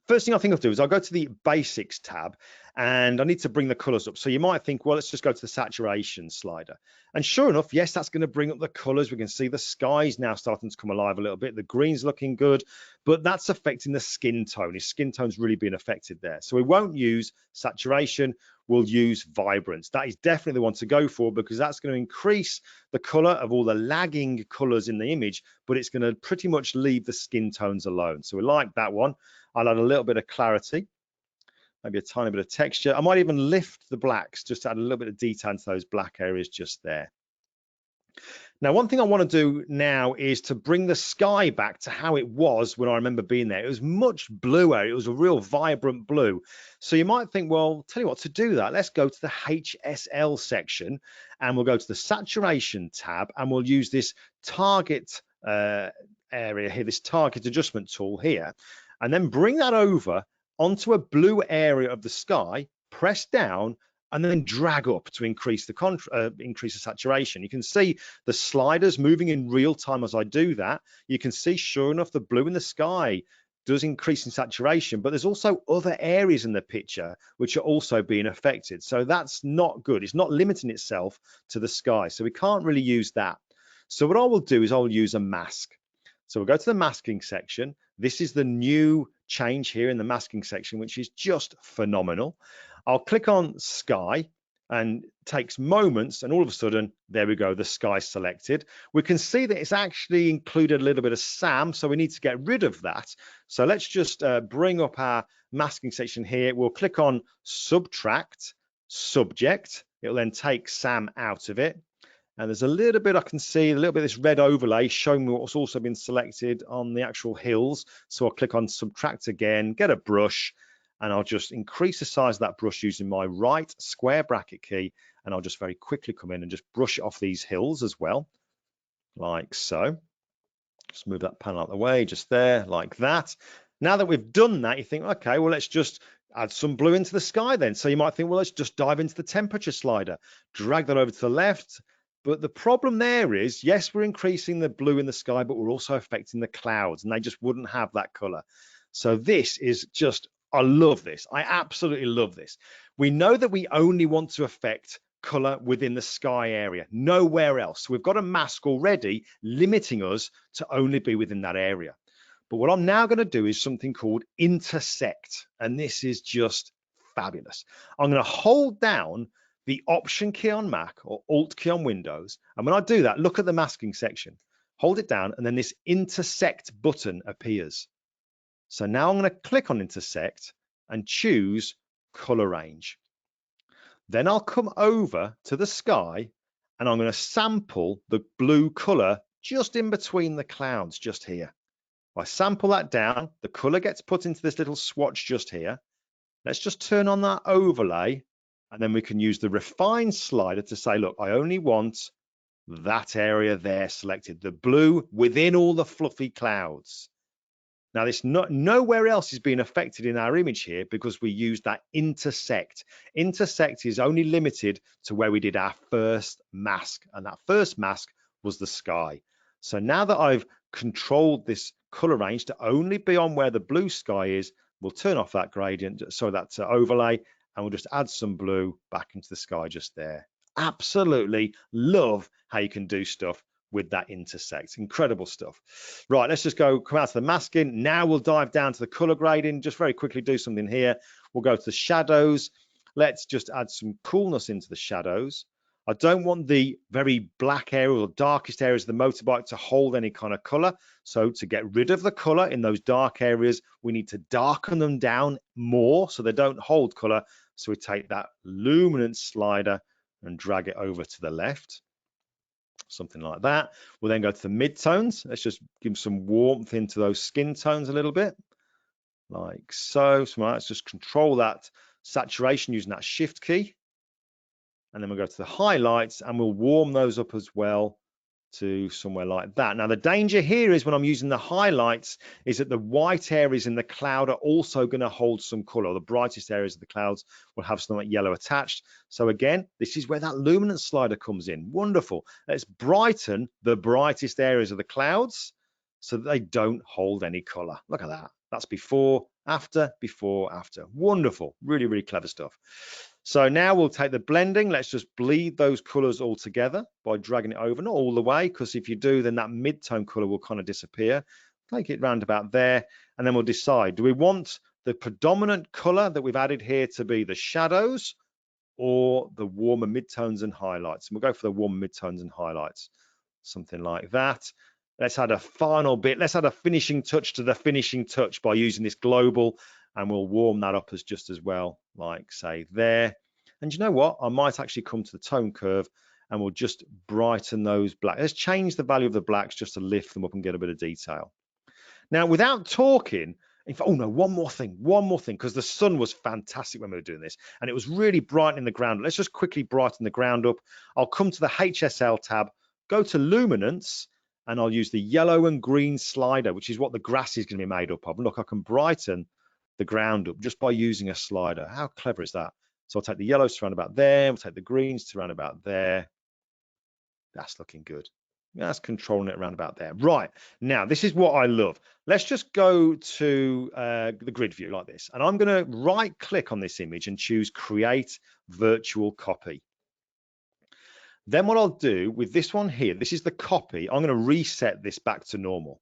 First thing I think I'll do is I'll go to the basics tab, and I need to bring the colors up. So you might think, well, let's just go to the saturation slider. And sure enough, yes, that's going to bring up the colors. We can see the sky's now starting to come alive a little bit. The green's looking good, but that's affecting the skin tone. His skin tone's really being affected there. So we won't use saturation. We'll use vibrance. That is definitely the one to go for, because that's going to increase the color of all the lagging colors in the image, but it's going to pretty much leave the skin tones alone. So we like that one. I'll add a little bit of clarity, maybe a tiny bit of texture. I might even lift the blacks, just to add a little bit of detail into those black areas just there. Now, one thing I want to do now is to bring the sky back to how it was when I remember being there. It was much bluer. It was a real vibrant blue. So you might think, well, tell you what, to do that, let's go to the HSL section, and we'll go to the saturation tab, and we'll use this target area here, this target adjustment tool here, and then bring that over onto a blue area of the sky, press down, and then drag up to increase the saturation. You can see the sliders moving in real time as I do that. You can see, sure enough, the blue in the sky does increase in saturation, but there's also other areas in the picture which are also being affected. So that's not good. It's not limiting itself to the sky. So we can't really use that. So what I will do is I'll use a mask. So we'll go to the masking section. This is the new change here in the masking section, which is just phenomenal. I'll click on sky, and it takes moments, and all of a sudden, there we go, the sky selected. We can see that it's actually included a little bit of Sam, so we need to get rid of that. So let's just bring up our masking section here. We'll click on subtract subject. It'll then take Sam out of it. And there's a little bit I can see, a little bit of this red overlay showing me what's also been selected on the actual hills. So I'll click on subtract again, get a brush, and I'll just increase the size of that brush using my right square bracket key, and I'll just very quickly come in and just brush it off these hills as well, like so. Just move that panel out of the way, just there, like that. Now that we've done that, you think, okay, well, let's just add some blue into the sky then. So you might think, well, let's just dive into the temperature slider, drag that over to the left. But the problem there is, yes, we're increasing the blue in the sky, but we're also affecting the clouds, and they just wouldn't have that color. So this is just, I love this. I absolutely love this. We know that we only want to affect color within the sky area, nowhere else. So we've got a mask already limiting us to only be within that area. But what I'm now going to do is something called intersect, and this is just fabulous. I'm going to hold down the Option key on Mac or Alt key on Windows, and when I do that, look at the masking section, hold it down, and then this intersect button appears. So now I'm going to click on intersect and choose color range. Then I'll come over to the sky and I'm going to sample the blue color just in between the clouds, just here. If I sample that down, the color gets put into this little swatch just here. Let's just turn on that overlay, and then we can use the refine slider to say, look, I only want that area there selected, the blue within all the fluffy clouds. Now, this nowhere else is being affected in our image here because we used that intersect. Intersect is only limited to where we did our first mask, and that first mask was the sky. So now that I've controlled this color range to only be on where the blue sky is, we'll turn off that gradient, so that's overlay, and we'll just add some blue back into the sky just there. Absolutely love how you can do stuff with that intersect. Incredible stuff. Right, let's just come out to the masking. Now we'll dive down to the color grading. Just very quickly do something here. We'll go to the shadows. Let's just add some coolness into the shadows. I don't want the very black area or darkest areas of the motorbike to hold any kind of color. So to get rid of the color in those dark areas, we need to darken them down more so they don't hold color. So we take that luminance slider and drag it over to the left. Something like that. We'll then go to the midtones. Let's just give some warmth into those skin tones a little bit, like so. So let's just control that saturation using that shift key. And then we'll go to the highlights and we'll warm those up as well to somewhere like that. Now, the danger here is when I'm using the highlights is that the white areas in the cloud are also going to hold some color. The brightest areas of the clouds will have something like yellow attached. So again, this is where that luminance slider comes in. Wonderful. Let's brighten the brightest areas of the clouds so that they don't hold any color. Look at that. That's before, after, before, after. Wonderful. Really, really clever stuff. So now we'll take the blending. Let's just bleed those colors all together by dragging it over, not all the way, because if you do, then that mid-tone color will kind of disappear. Take it round about there, and then we'll decide, do we want the predominant color that we've added here to be the shadows or the warmer midtones and highlights? And we'll go for the warmer midtones and highlights, something like that. Let's add a final bit. Let's add a finishing touch to the finishing touch by using this global, and we'll warm that up just as well, like say there. And you know what? I might actually come to the tone curve and we'll just brighten those blacks. Let's change the value of the blacks just to lift them up and get a bit of detail. Now, without talking, in fact, oh no, one more thing, because the sun was fantastic when we were doing this, and it was really brightening the ground. Let's just quickly brighten the ground up. I'll come to the HSL tab, go to luminance, and I'll use the yellow and green slider, which is what the grass is going to be made up of. And look, I can brighten the ground up just by using a slider. How clever is that? So I'll take the yellows to around about there, we'll take the greens to around about there. That's looking good. That's controlling it around about there. Right, now this is what I love. Let's just go to the grid view like this, and I'm going to right click on this image and choose create virtual copy. Then what I'll do with this one here, this is the copy, I'm going to reset this back to normal.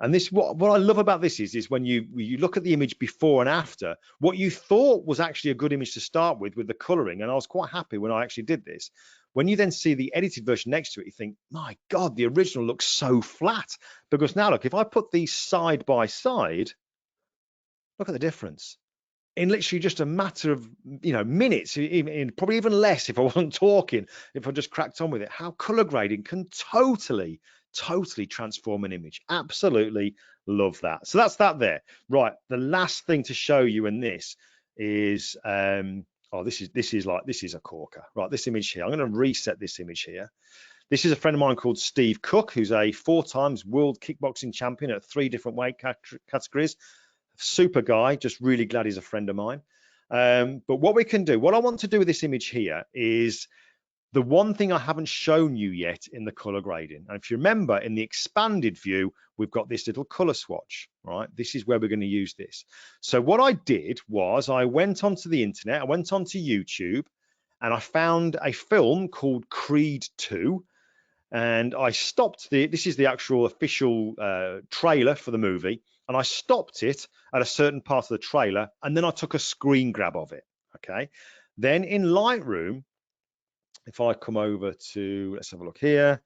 And this, what I love about this is when you look at the image before and after, what you thought was actually a good image to start with the coloring, and I was quite happy when I actually did this. When you then see the edited version next to it, you think, my God, the original looks so flat. Because now look, if I put these side by side, look at the difference. In literally just a matter of minutes, probably even less if I wasn't talking, if I just cracked on with it, how color grading can totally totally transform an image. Absolutely love that. So that's that there. Right, the last thing to show you in this is oh, this is a corker. Right, this image here. I'm going to reset this image here. This is a friend of mine called Steve Cook, who's a 4-time world kickboxing champion at 3 different weight categories. Super guy, just really glad he's a friend of mine. But what we can do, what I want to do with this image here is the one thing I haven't shown you yet in the color grading. And if you remember, in the expanded view, we've got this little color swatch, right? This is where we're going to use this. So what I did was I went onto the internet, I went onto YouTube, and I found a film called Creed 2. And I stopped this is the actual official trailer for the movie. And I stopped it at a certain part of the trailer, and then I took a screen grab of it, okay? Then in Lightroom, if I come over to, let's have a look here.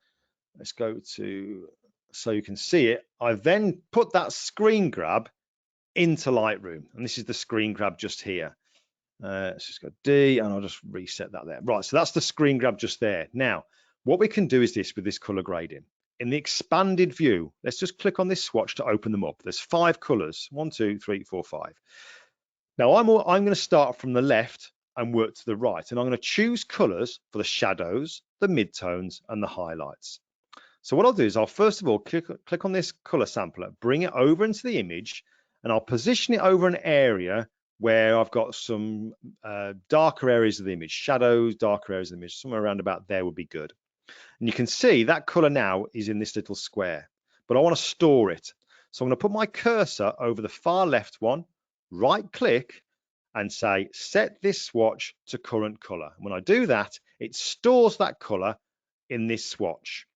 Let's go to, so you can see it. I then put that screen grab into Lightroom. And this is the screen grab just here. Let's just go D, and I'll just reset that there. Right, so that's the screen grab just there. Now, what we can do is this with this color grading. In the expanded view, let's just click on this swatch to open them up. There's 5 colors, 1, 2, 3, 4, 5. Now I'm going to start from the left and work to the right, and I'm going to choose colors for the shadows, the midtones, and the highlights. So what I'll do is I'll first of all click on this color sampler, bring it over into the image, and I'll position it over an area where I've got some darker areas of the image, shadows, darker areas of the image, somewhere around about there would be good. And you can see that color now is in this little square, but I want to store it. So I'm going to put my cursor over the far left one, right click, and say, set this swatch to current color. And when I do that, it stores that color in this swatch.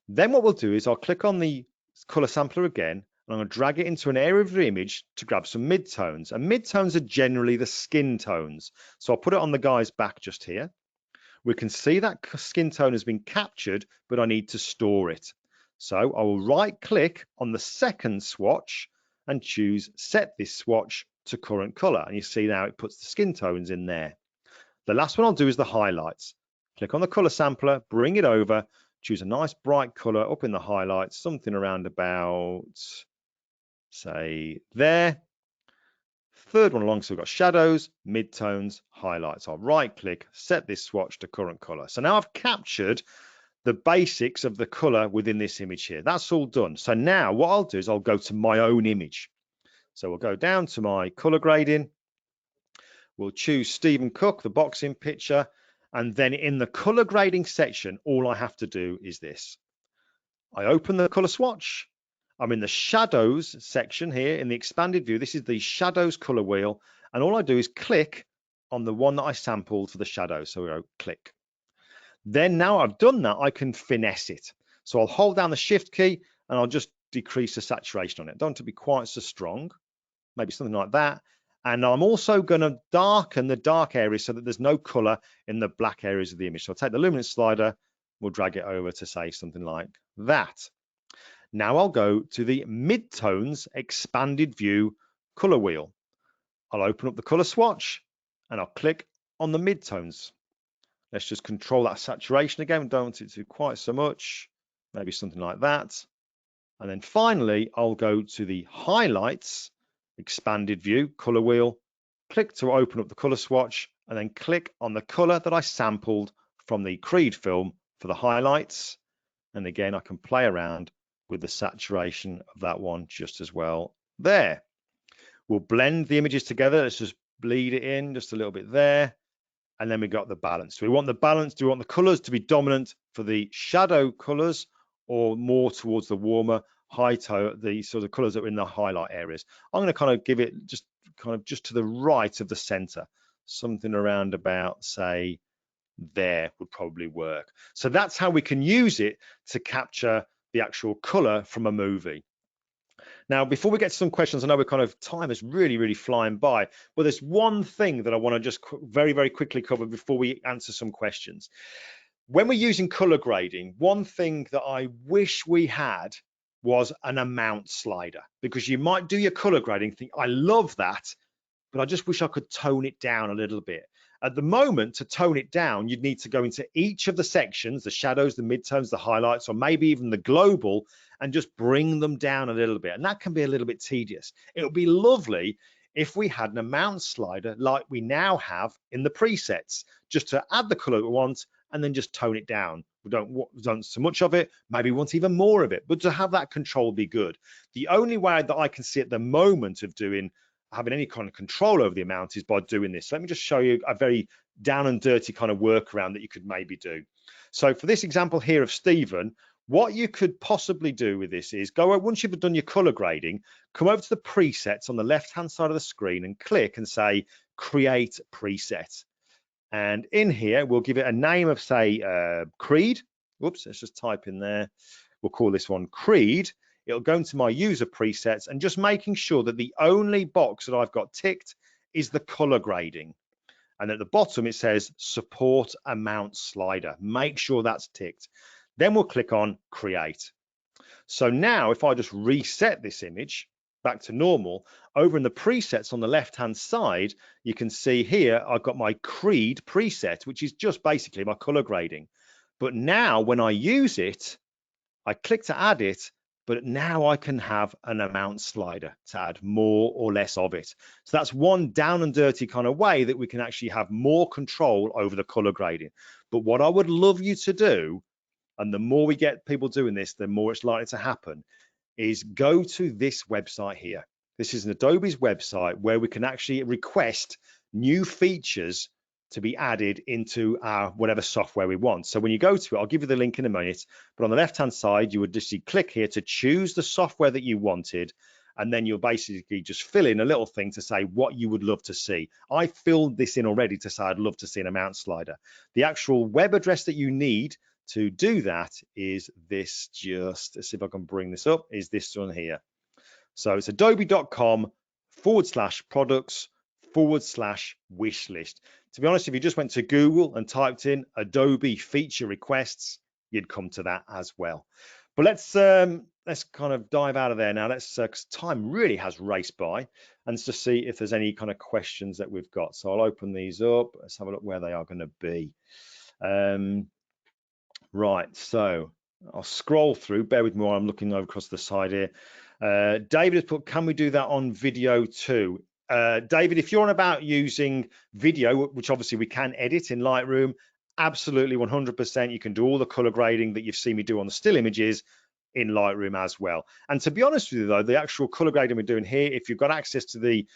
Then what we'll do is I'll click on the color sampler again, and I'm going to drag it into an area of the image to grab some midtones. And midtones are generally the skin tones. So I'll put it on the guy's back just here. We can see that skin tone has been captured, but I need to store it. So I will right click on the second swatch and choose set this swatch to current color. And you see now it puts the skin tones in there. The last one I'll do is the highlights. Click on the color sampler, bring it over, choose a nice bright color up in the highlights, something around about, say, there. Third one along, so we've got shadows, midtones, highlights. I'll right click, set this swatch to current color. So now I've captured the basics of the color within this image here. That's all done. So now what I'll do is I'll go to my own image. So we'll go down to my color grading. We'll choose Stephen Cook, the boxing picture. And then in the color grading section, all I have to do is this. I open the color swatch. I'm in the shadows section here in the expanded view. This is the shadows color wheel. And all I do is click on the one that I sampled for the shadows. So we go click. Then now I've done that, I can finesse it. So I'll hold down the shift key and I'll just decrease the saturation on it. Don't want it to be quite so strong, maybe something like that. And I'm also going to darken the dark areas so that there's no color in the black areas of the image. So I'll take the luminance slider, we'll drag it over to say something like that. Now I'll go to the midtones expanded view color wheel. I'll open up the color swatch and I'll click on the midtones. Let's just control that saturation again. Don't want it to quite so much, maybe something like that. And then finally, I'll go to the highlights expanded view color wheel, click to open up the color swatch, and then click on the color that I sampled from the Creed film for the highlights. And again, I can play around with the saturation of that one just as well there. We'll blend the images together. Let's just bleed it in just a little bit there. And then we got the balance. Do we want the balance? Do we want the colors to be dominant for the shadow colors or more towards the warmer high tone, the sort of colors that are in the highlight areas? I'm going to kind of give it just to the right of the center, something around about, say, there would probably work. So that's how we can use it to capture the actual color from a movie. Now, before we get to some questions, I know time is really flying by, but there's one thing that I want to just very quickly cover before we answer some questions. When we're using color grading, one thing that I wish we had was an amount slider, because you might do your color grading, think, I love that, but I just wish I could tone it down a little bit. At the moment, to tone it down, you'd need to go into each of the sections, the shadows, the midtones, the highlights, or maybe even the global, and just bring them down a little bit. And that can be a little bit tedious. It would be lovely if we had an amount slider like we now have in the presets, just to add the color we want and then just tone it down. We don't want so much of it, maybe we want even more of it, but to have that control be good. The only way that I can see at the moment of having any kind of control over the amount is by doing this. Let me just show you a very down and dirty kind of workaround that you could maybe do. So for this example here of Stephen, what you could possibly do with this is once you've done your color grading, come over to the presets on the left-hand side of the screen and click and say, create preset. And in here, we'll give it a name of, say, Creed. Whoops, let's just type in there. We'll call this one Creed. It'll go into my user presets and just making sure that the only box that I've got ticked is the color grading. And at the bottom, it says support amount slider. Make sure that's ticked. Then we'll click on create. So now if I just reset this image back to normal, over in the presets on the left-hand side, you can see here, I've got my Creed preset, which is just basically my color grading. But now when I use it, I click to add it, but now I can have an amount slider to add more or less of it. So that's one down and dirty kind of way that we can actually have more control over the color grading. But what I would love you to do, and the more we get people doing this, the more it's likely to happen, is go to this website here. This is an Adobe's website where we can actually request new features to be added into our whatever software we want. So when you go to it, I'll give you the link in a minute, but on the left-hand side, you would just click here to choose the software that you wanted, and then you'll basically just fill in a little thing to say what you would love to see. I filled this in already to say I'd love to see an amount slider. The actual web address that you need to do that is this, just let's see if I can bring this up, is this one here. So it's adobe.com/products/wish list. To be honest, if you just went to Google and typed in Adobe feature requests, you'd come to that as well. But let's kind of dive out of there now. Let's, because time really has raced by, and just see if there's any kind of questions that we've got. So I'll open these up. Let's have a look where they are going to be. Right, so I'll scroll through. Bear with me while I'm looking over across the side here. David has put, can we do that on video too? David, if you're on about using video, which obviously we can edit in Lightroom, absolutely 100%. You can do all the color grading that you've seen me do on the still images in Lightroom as well. And to be honest with you though, the actual color grading we're doing here, if you've got access to the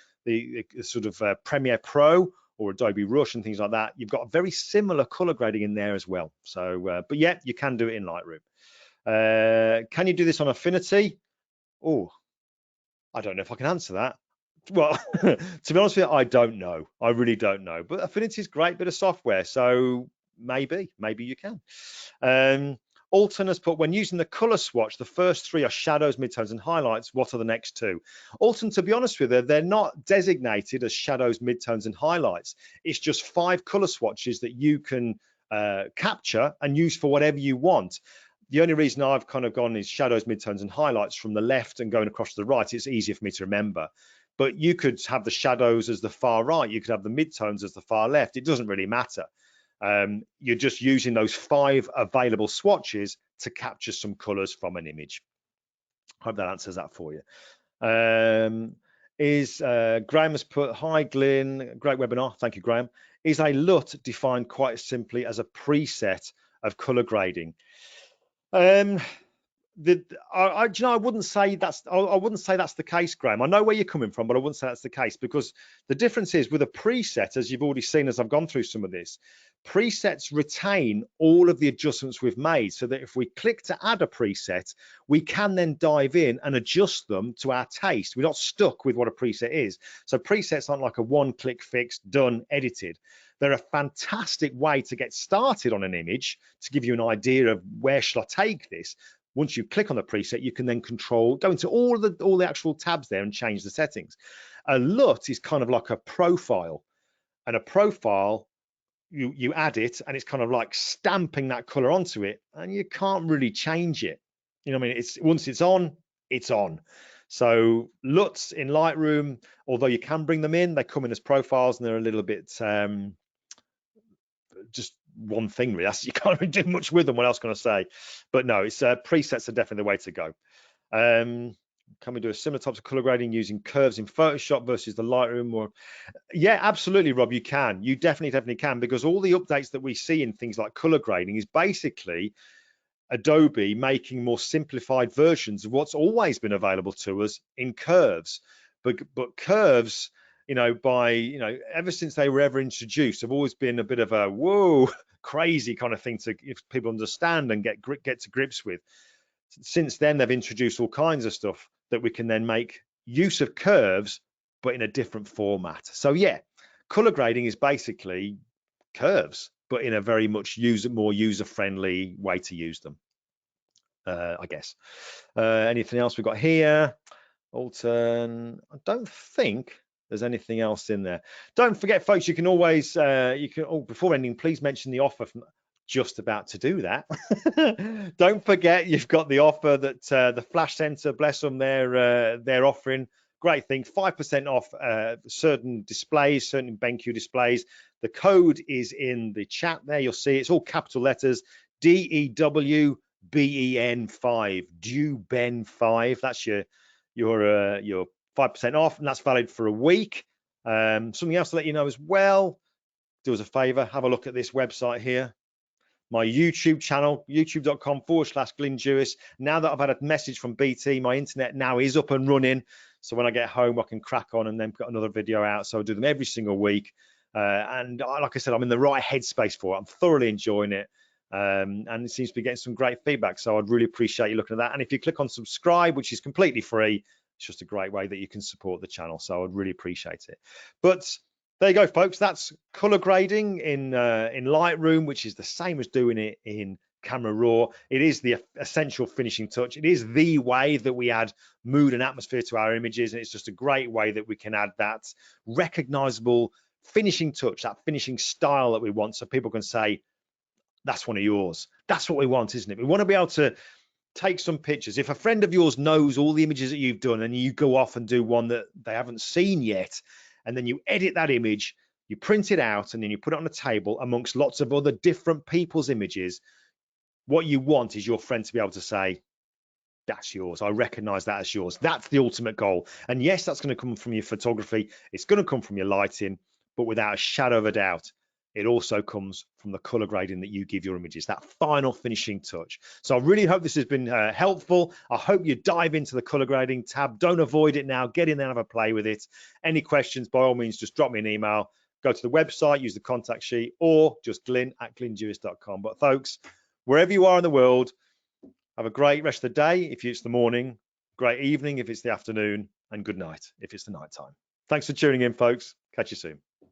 sort of Premiere Pro or Adobe Rush and things like that, you've got a very similar color grading in there as well. So, but yeah, you can do it in Lightroom. Can you do this on Affinity? Oh, I don't know if I can answer that. Well, to be honest with you, I don't know. I really don't know. But Affinity is a great bit of software, so maybe you can. Alton has put, when using the color swatch, the first three are shadows, midtones, and highlights. What are the next two? Alton, to be honest with you, they're not designated as shadows, midtones, and highlights. It's just 5 color swatches that you can capture and use for whatever you want. The only reason I've kind of gone is shadows, midtones, and highlights from the left and going across to the right. It's easier for me to remember. But you could have the shadows as the far right. You could have the midtones as the far left. It doesn't really matter. You're just using those 5 available swatches to capture some colors from an image. Hope that answers that for you. Graham has put, hi Glyn, great webinar. Thank you, Graham. Is a LUT defined quite simply as a preset of color grading? I wouldn't say that's the case, Graham. I know where you're coming from, but I wouldn't say that's the case, because the difference is with a preset, as you've already seen as I've gone through some of this, presets retain all of the adjustments we've made, so that if we click to add a preset, we can then dive in and adjust them to our taste. We're not stuck with what a preset is. So presets aren't like a one-click fix, done, edited. They're a fantastic way to get started on an image, to give you an idea of where shall I take this. Once you click on the preset, you can then go into all the actual tabs there and change the settings. A LUT is kind of like a profile, and a profile, you add it and it's kind of like stamping that color onto it, and you can't really change it. You know what I mean? It's once it's on, it's on. So LUTs in Lightroom, although you can bring them in, they come in as profiles and they're a little bit one thing really. You can't really do much with them. What else can I say? But no, it's presets are definitely the way to go. Can we do a similar types of color grading using curves in Photoshop versus the Lightroom? Or yeah, absolutely, Rob, you can. You definitely can, because all the updates that we see in things like color grading is basically Adobe making more simplified versions of what's always been available to us in curves. But curves, ever since they were ever introduced, have always been a bit of a whoa, crazy kind of thing to if people understand and get to grips with. Since then, they've introduced all kinds of stuff that we can then make use of curves, but in a different format. So yeah, color grading is basically curves, but in a very much more user-friendly way to use them, I guess. Anything else we've got here? Alton, I don't think there's anything else in there. Don't forget, folks, you can always, before ending, please mention the offer from, just about to do that. Don't forget, you've got the offer that the Flash Center, bless them, they're offering. Great thing, 5% off certain displays, certain BenQ displays. The code is in the chat there. You'll see it's all capital letters, DEWBEN5, DEWBEN5. That's your 5% off, and that's valid for a week. Something else to let you know as well, do us a favor, have a look at this website here, my YouTube channel, youtube.com/Glyn Dewis. Now that I've had a message from BT, my internet now is up and running. So when I get home, I can crack on and then put another video out. So I do them every single week. And like I said, I'm in the right headspace for it. I'm thoroughly enjoying it. And it seems to be getting some great feedback. So I'd really appreciate you looking at that. And if you click on subscribe, which is completely free, it's just a great way that you can support the channel. So I'd really appreciate it. But there you go, folks. That's color grading in Lightroom, which is the same as doing it in Camera Raw. It is the essential finishing touch. It is the way that we add mood and atmosphere to our images, and it's just a great way that we can add that recognizable finishing touch, that finishing style that we want, so people can say, that's one of yours. That's what we want, isn't it? We want to be able to take some pictures. If a friend of yours knows all the images that you've done and you go off and do one that they haven't seen yet, and then you edit that image, you print it out, and then you put it on a table amongst lots of other different people's images, what you want is your friend to be able to say, that's yours. I recognize that as yours. That's the ultimate goal. And yes, that's going to come from your photography. It's going to come from your lighting, but without a shadow of a doubt, it also comes from the color grading that you give your images, that final finishing touch. So I really hope this has been helpful. I hope you dive into the color grading tab. Don't avoid it now. Get in there and have a play with it. Any questions, by all means, just drop me an email. Go to the website, use the contact sheet, or just glyn@glyndewis.com. But folks, wherever you are in the world, have a great rest of the day if it's the morning, great evening if it's the afternoon, and good night if it's the night time. Thanks for tuning in, folks. Catch you soon.